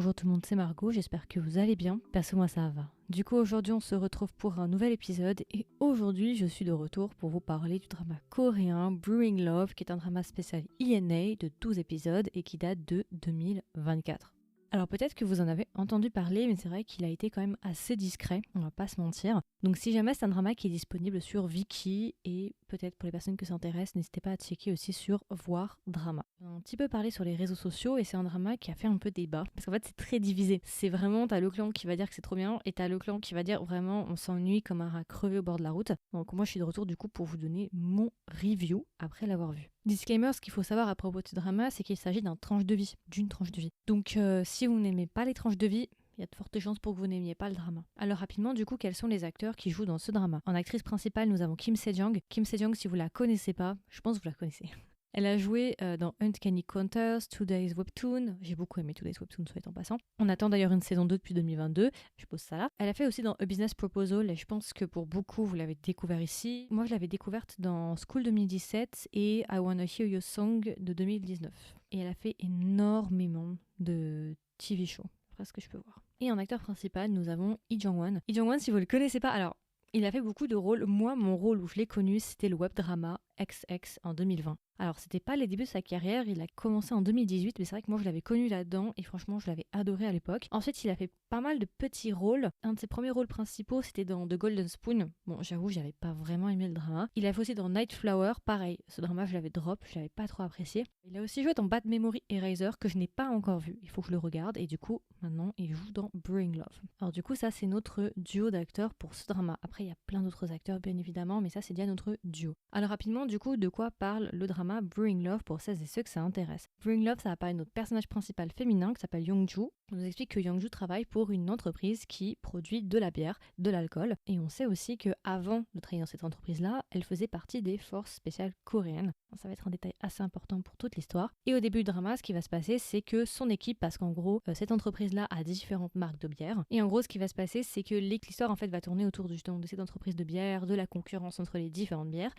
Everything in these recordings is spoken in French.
Bonjour tout le monde, c'est Margot, j'espère que vous allez bien. Perso, moi ça va. Du coup, aujourd'hui on se retrouve pour un nouvel épisode et aujourd'hui je suis de retour pour vous parler du drama coréen Brewing Love, qui est un drama spécial INA de 12 épisodes et qui date de 2024. Alors peut-être que vous en avez entendu parler, mais c'est vrai qu'il a été quand même assez discret, on va pas se mentir. Donc si jamais c'est un drama qui est disponible sur Viki, et peut-être pour les personnes que ça intéresse, n'hésitez pas à checker aussi sur Voir Drama. On a un petit peu parlé sur les réseaux sociaux et c'est un drama qui a fait un peu débat, parce qu'en fait c'est très divisé. C'est vraiment, t'as le clan qui va dire que c'est trop bien, et t'as le clan qui va dire vraiment on s'ennuie comme un rat crevé au bord de la route. Donc moi je suis de retour du coup pour vous donner mon review après l'avoir vu. Disclaimer, ce qu'il faut savoir à propos de ce drama, c'est qu'il s'agit d'une tranche de vie. Donc si vous n'aimez pas les tranches de vie, il y a de fortes chances pour que vous n'aimiez pas le drama. Alors rapidement, du coup, quels sont les acteurs qui jouent dans ce drama? En actrice principale, nous avons Kim Se-jung. Kim Se-jung, si vous la connaissez pas, je pense que vous la connaissez. Elle a joué dans Uncanny Counters, Today's Webtoon. J'ai beaucoup aimé Today's Webtoon, soit en passant. On attend d'ailleurs une saison 2 depuis 2022. Je pose ça là. Elle a fait aussi dans A Business Proposal et je pense que pour beaucoup, vous l'avez découvert ici. Moi, je l'avais découverte dans School 2017 et I Wanna Hear Your Song de 2019. Et elle a fait énormément de TV shows, après ce que je peux voir. Et en acteur principal, nous avons Lee Jong-won. Lee Jong-won, si vous le connaissez pas, alors il a fait beaucoup de rôles. Moi, mon rôle où je l'ai connu, c'était le web drama XX en 2020. Alors, c'était pas les débuts de sa carrière, il a commencé en 2018, mais c'est vrai que moi je l'avais connu là-dedans et franchement je l'avais adoré à l'époque. Ensuite, il a fait pas mal de petits rôles. Un de ses premiers rôles principaux, c'était dans The Golden Spoon. Bon, j'avoue, j'avais pas vraiment aimé le drama. Il a fait aussi dans Night Flower, pareil, ce drama je l'avais drop, je l'avais pas trop apprécié. Il a aussi joué dans Bad Memory Eraser, que je n'ai pas encore vu, il faut que je le regarde, et du coup, maintenant, il joue dans Brewing Love. Alors du coup, ça c'est notre duo d'acteurs pour ce drama. Après, il y a plein d'autres acteurs, bien évidemment, mais ça c'est déjà notre duo. Alors rapidement, du coup, de quoi parle le drama Brewing Love pour celles et ceux que ça intéresse? Brewing Love, ça va parler de notre personnage principal féminin qui s'appelle Young-joo. On nous explique que Young-joo travaille pour une entreprise qui produit de la bière, de l'alcool, et on sait aussi qu'avant de travailler dans cette entreprise-là, elle faisait partie des forces spéciales coréennes. Ça va être un détail assez important pour toute l'histoire. Et au début du drama, ce qui va se passer, c'est que son équipe, parce qu'en gros, cette entreprise-là a différentes marques de bière, et en gros, ce qui va se passer, c'est que l'histoire en fait va tourner autour justement de cette entreprise de bière, de la concurrence entre les différentes bières,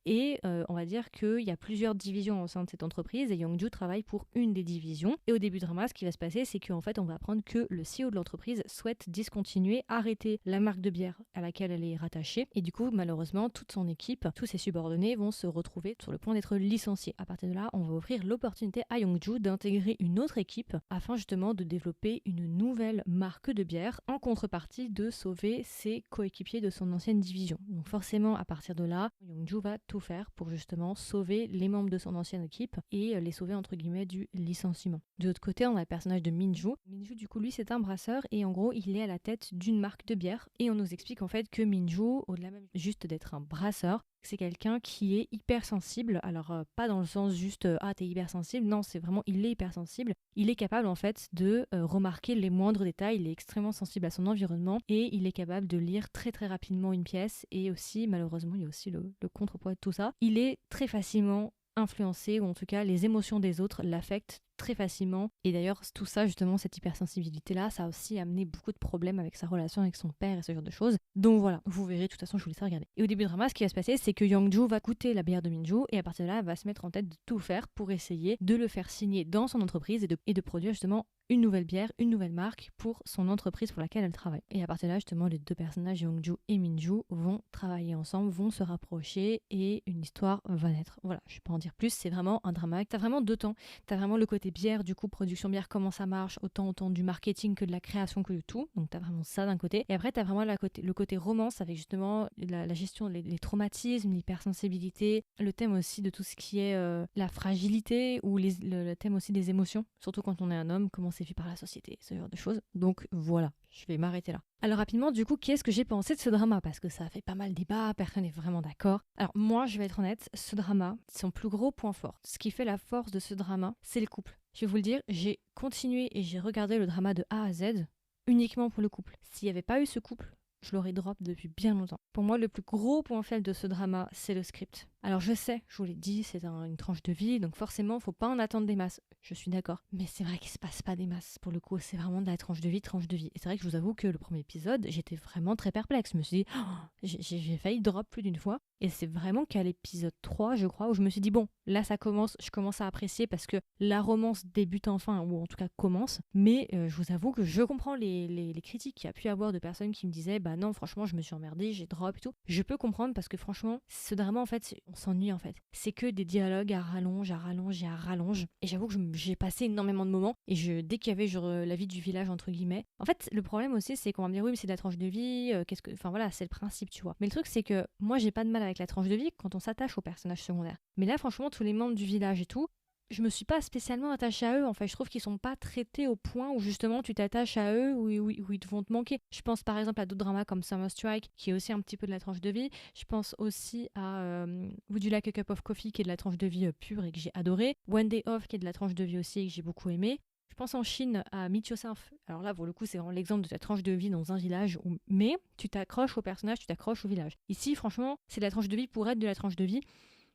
et on va dire qu'il y a plusieurs divisions au sein de cette entreprise, et Young-joo travaille pour une des divisions. Et au début du drama, ce qui va se passer, c'est qu'en fait, on va apprendre que le CEO de l'entreprise souhaite discontinuer, arrêter la marque de bière à laquelle elle est rattachée, et du coup, malheureusement, toute son équipe, tous ses subordonnés vont se retrouver sur le point d'être licenciés. À partir de là, on va offrir l'opportunité à Young-joo d'intégrer une autre équipe afin justement de développer une nouvelle marque de bière en contrepartie de sauver ses coéquipiers de son ancienne division. Donc forcément, à partir de là, Young-joo va tout faire pour justement sauver les membres de son ancienne équipe et les sauver entre guillemets du licenciement. De l'autre côté, on a le personnage de Min-joo. Min-joo, du coup, lui, c'est un brasseur et en gros, il est à la tête d'une marque de bière et on nous explique en fait que Min-joo, au-delà même juste d'être un brasseur, c'est quelqu'un qui est hypersensible. Alors pas dans le sens juste ah t'es hypersensible, non, c'est vraiment il est hypersensible. Il est capable en fait de remarquer les moindres détails, il est extrêmement sensible à son environnement et il est capable de lire très très rapidement une pièce, et aussi malheureusement il y a aussi le contrepoids de tout ça. Il est très facilement influencé, ou en tout cas les émotions des autres l'affectent très facilement, et d'ailleurs tout ça justement, cette hypersensibilité là, ça a aussi amené beaucoup de problèmes avec sa relation avec son père et ce genre de choses. Donc voilà, vous verrez, de toute façon je vous laisse regarder. Et au début du drama, ce qui va se passer, c'est que Young-joo va goûter la bière de Min-joo et à partir de là elle va se mettre en tête de tout faire pour essayer de le faire signer dans son entreprise et de produire justement une nouvelle bière, une nouvelle marque pour son entreprise pour laquelle elle travaille. Et à partir de là, justement, les deux personnages, Young-joo et Min-joo, vont travailler ensemble, vont se rapprocher et une histoire va naître. Voilà, je vais pas en dire plus, c'est vraiment un drama. T'as vraiment deux temps. T'as vraiment le côté bière, du coup, production bière, comment ça marche, autant du marketing que de la création que de tout. Donc t'as vraiment ça d'un côté. Et après, t'as vraiment le côté romance avec justement la gestion, les traumatismes, l'hypersensibilité, le thème aussi de tout ce qui est la fragilité ou le thème aussi des émotions, surtout quand on est un homme, comment c'est vu par la société, ce genre de choses. Donc voilà, je vais m'arrêter là. Alors rapidement, du coup, qu'est-ce que j'ai pensé de ce drama? Parce que ça a fait pas mal débat, personne n'est vraiment d'accord. Alors moi, je vais être honnête, ce drama, son plus gros point fort, ce qui fait la force de ce drama, c'est le couple. Je vais vous le dire, j'ai continué et j'ai regardé le drama de A à Z uniquement pour le couple. S'il n'y avait pas eu ce couple, je l'aurais drop depuis bien longtemps. Pour moi, le plus gros point faible de ce drama, c'est le script. Alors je sais, je vous l'ai dit, c'est une tranche de vie, donc forcément, faut pas en attendre des masses. Je suis d'accord. Mais c'est vrai qu'il se passe pas des masses. Pour le coup, c'est vraiment de la tranche de vie, tranche de vie. Et c'est vrai que je vous avoue que le premier épisode, j'étais vraiment très perplexe. Je me suis dit, oh, j'ai failli drop plus d'une fois. Et c'est vraiment qu'à l'épisode 3, je crois, où je me suis dit, bon, là ça commence, je commence à apprécier parce que la romance débute enfin, ou en tout cas commence. Mais je vous avoue que je comprends les critiques qu'il y a pu avoir de personnes qui me disaient, bah non, franchement, je me suis emmerdée, j'ai drop et tout. Je peux comprendre parce que franchement, ce drama, en fait, on s'ennuie en fait. C'est que des dialogues à rallonge, à rallonge et à rallonge. Et j'avoue que j'ai passé énormément de moments. Et dès qu'il y avait genre la vie du village, entre guillemets. En fait, le problème aussi, c'est qu'on va me dire, oui, mais c'est de la tranche de vie, enfin voilà, c'est le principe, tu vois. Mais le truc, c'est que moi, j'ai pas de mal avec la tranche de vie quand on s'attache aux personnages secondaires. Mais là, franchement, tous les membres du village et tout, je me suis pas spécialement attachée à eux. En fait, je trouve qu'ils sont pas traités au point où justement tu t'attaches à eux, où ils vont te manquer. Je pense par exemple à d'autres dramas comme Summer Strike, qui est aussi un petit peu de la tranche de vie. Je pense aussi à Would You Like a Cup of Coffee, qui est de la tranche de vie pure et que j'ai adoré. One Day Off, qui est de la tranche de vie aussi et que j'ai beaucoup aimé. Je pense en Chine à Meet Yourself. Alors là, pour le coup, c'est vraiment l'exemple de ta tranche de vie dans un village. Mais tu t'accroches au personnage, tu t'accroches au village. Ici, franchement, c'est de la tranche de vie pour être de la tranche de vie.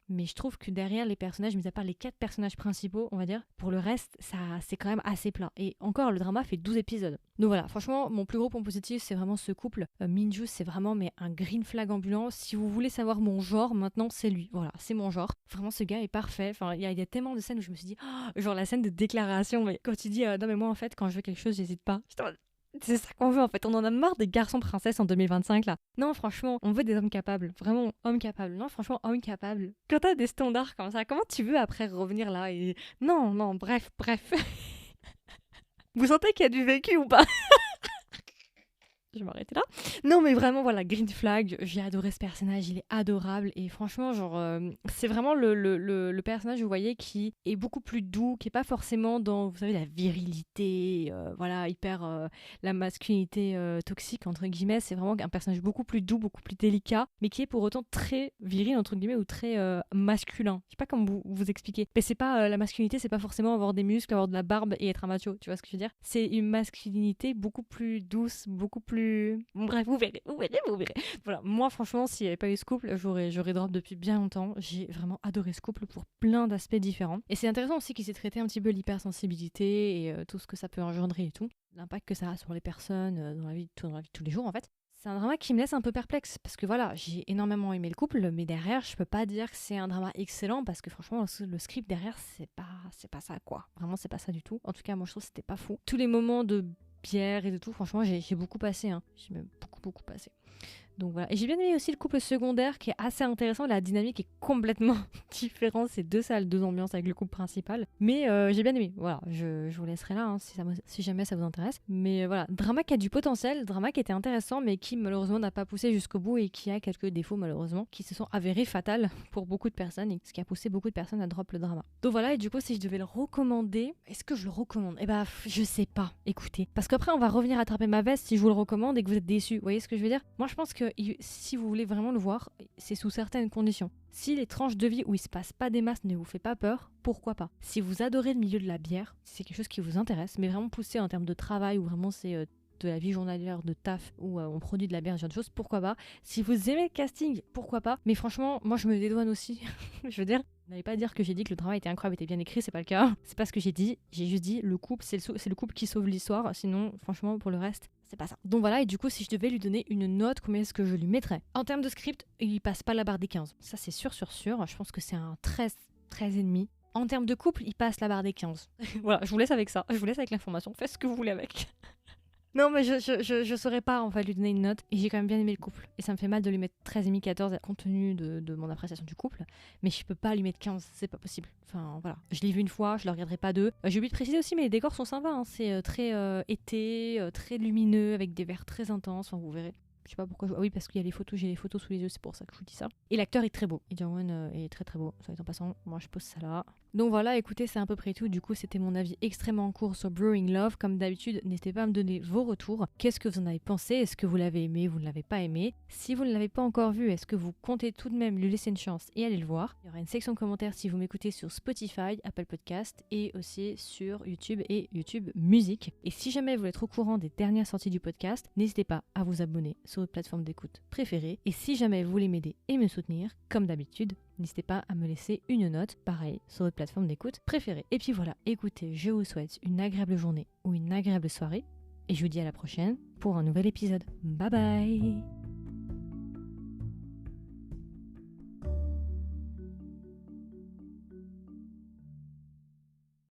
Mais je trouve que derrière les personnages, mis à part les 4 personnages principaux, on va dire, pour le reste, ça c'est quand même assez plat. Et encore, le drama fait 12 épisodes. Donc voilà, franchement, mon plus gros point positif, c'est vraiment ce couple. Minju, c'est vraiment un green flag ambulant. Si vous voulez savoir mon genre, maintenant, c'est lui. Voilà, c'est mon genre. Vraiment, ce gars est parfait. Enfin, il y a tellement de scènes où je me suis dit, oh, genre la scène de déclaration, mais quand il dit, non mais moi en fait, quand je veux quelque chose, j'hésite pas. C'est ça qu'on veut en fait, on en a marre des garçons princesses en 2025 là. Non franchement, on veut des hommes capables, vraiment hommes capables. Non franchement, hommes capables. Quand t'as des standards comme ça, comment tu veux après revenir là et... Non, bref. Vous sentez qu'il y a du vécu ou pas? Je vais m'arrêter là. Non, mais vraiment, voilà, Green Flag, j'ai adoré ce personnage, il est adorable. Et franchement, genre, c'est vraiment le personnage, vous voyez, qui est beaucoup plus doux, qui est pas forcément dans, vous savez, la virilité, voilà, hyper, la masculinité toxique, entre guillemets. C'est vraiment un personnage beaucoup plus doux, beaucoup plus délicat, mais qui est pour autant très viril, entre guillemets, ou très masculin. Je sais pas comment vous expliquer. Mais c'est pas, la masculinité, c'est pas forcément avoir des muscles, avoir de la barbe et être un macho, tu vois ce que je veux dire? C'est une masculinité beaucoup plus douce, beaucoup plus... Bref, vous verrez. Voilà, moi franchement, s'il n'y avait pas eu ce couple, j'aurais drop depuis bien longtemps. J'ai vraiment adoré ce couple pour plein d'aspects différents. Et c'est intéressant aussi qu'ils aient traité un petit peu l'hypersensibilité et tout ce que ça peut engendrer et tout. L'impact que ça a sur les personnes dans la vie de tous les jours en fait. C'est un drama qui me laisse un peu perplexe parce que voilà, j'ai énormément aimé le couple, mais derrière, je peux pas dire que c'est un drama excellent parce que franchement, le script derrière, c'est pas ça quoi. Vraiment, c'est pas ça du tout. En tout cas, moi je trouve que c'était pas fou. Tous les moments de bière et de tout, franchement, j'ai beaucoup passé. Hein. J'ai même beaucoup passé. Donc voilà. Et j'ai bien aimé aussi le couple secondaire qui est assez intéressant. La dynamique est complètement différente. C'est 2 salles, 2 ambiances avec le couple principal. Mais j'ai bien aimé. Voilà. Je vous laisserai là hein, si jamais ça vous intéresse. Mais voilà. Drama qui a du potentiel. Drama qui était intéressant mais qui malheureusement n'a pas poussé jusqu'au bout et qui a quelques défauts malheureusement qui se sont avérés fatals pour beaucoup de personnes et ce qui a poussé beaucoup de personnes à drop le drama. Donc voilà. Et du coup, si je devais le recommander, est-ce que je le recommande? Eh bah, je sais pas. Écoutez. Parce qu'après, on va revenir attraper ma veste si je vous le recommande et que vous êtes déçus. Vous voyez ce que je veux dire? Moi, je pense que si vous voulez vraiment le voir, c'est sous certaines conditions. Si les tranches de vie où il se passe pas des masses ne vous fait pas peur, pourquoi pas? Si vous adorez le milieu de la bière, si c'est quelque chose qui vous intéresse, mais vraiment poussé en termes de travail ou vraiment c'est de la vie journalière de taf où on produit de la bière, ce genre de choses, pourquoi pas? Si vous aimez le casting, pourquoi pas? Mais franchement, moi je me dédouane aussi. Je veux dire, n'allez pas dire que j'ai dit que le drama était incroyable, était bien écrit, c'est pas le cas. C'est pas ce que j'ai dit. J'ai juste dit le couple, c'est le couple qui sauve l'histoire. Sinon, franchement, pour le reste, c'est pas ça. Donc voilà, et du coup, si je devais lui donner une note, combien est-ce que je lui mettrais? En termes de script, il passe pas la barre des 15. Ça, c'est sûr. Je pense que c'est un 13,5. En termes de couple, il passe la barre des 15. Voilà, je vous laisse avec ça. Je vous laisse avec l'information. Faites ce que vous voulez avec. Non, mais je saurais pas en fait lui donner une note. Et j'ai quand même bien aimé le couple. Et ça me fait mal de lui mettre 13,5, 14 compte tenu de mon appréciation du couple. Mais je peux pas lui mettre 15, c'est pas possible. Enfin voilà. Je l'ai vu une fois, je le regarderai pas deux. J'ai oublié de préciser aussi, mais les décors sont sympas. Hein. C'est très été, très lumineux, avec des verts très intenses. Enfin, vous verrez. Je sais pas pourquoi. Oui, parce qu'il y a les photos, j'ai les photos sous les yeux, c'est pour ça que je vous dis ça. Et l'acteur est très beau. Lee Jong-won est très très beau. Soit en passant, moi je pose ça là. Donc voilà, écoutez, c'est à peu près tout. Du coup, c'était mon avis extrêmement court sur Brewing Love. Comme d'habitude, n'hésitez pas à me donner vos retours. Qu'est-ce que vous en avez pensé? Est-ce que vous l'avez aimé? Vous ne l'avez pas aimé? Si vous ne l'avez pas encore vu, est-ce que vous comptez tout de même lui laisser une chance et aller le voir? Il y aura une section commentaires si vous m'écoutez sur Spotify, Apple Podcast et aussi sur YouTube et YouTube Musique. Et si jamais vous êtes au courant des dernières sorties du podcast, n'hésitez pas à vous abonner sur votre plateforme d'écoute préférée. Et si jamais vous voulez m'aider et me soutenir, comme d'habitude, n'hésitez pas à me laisser une note, pareil, sur votre plateforme d'écoute préférée. Et puis voilà, écoutez, je vous souhaite une agréable journée ou une agréable soirée. Et je vous dis à la prochaine pour un nouvel épisode. Bye bye!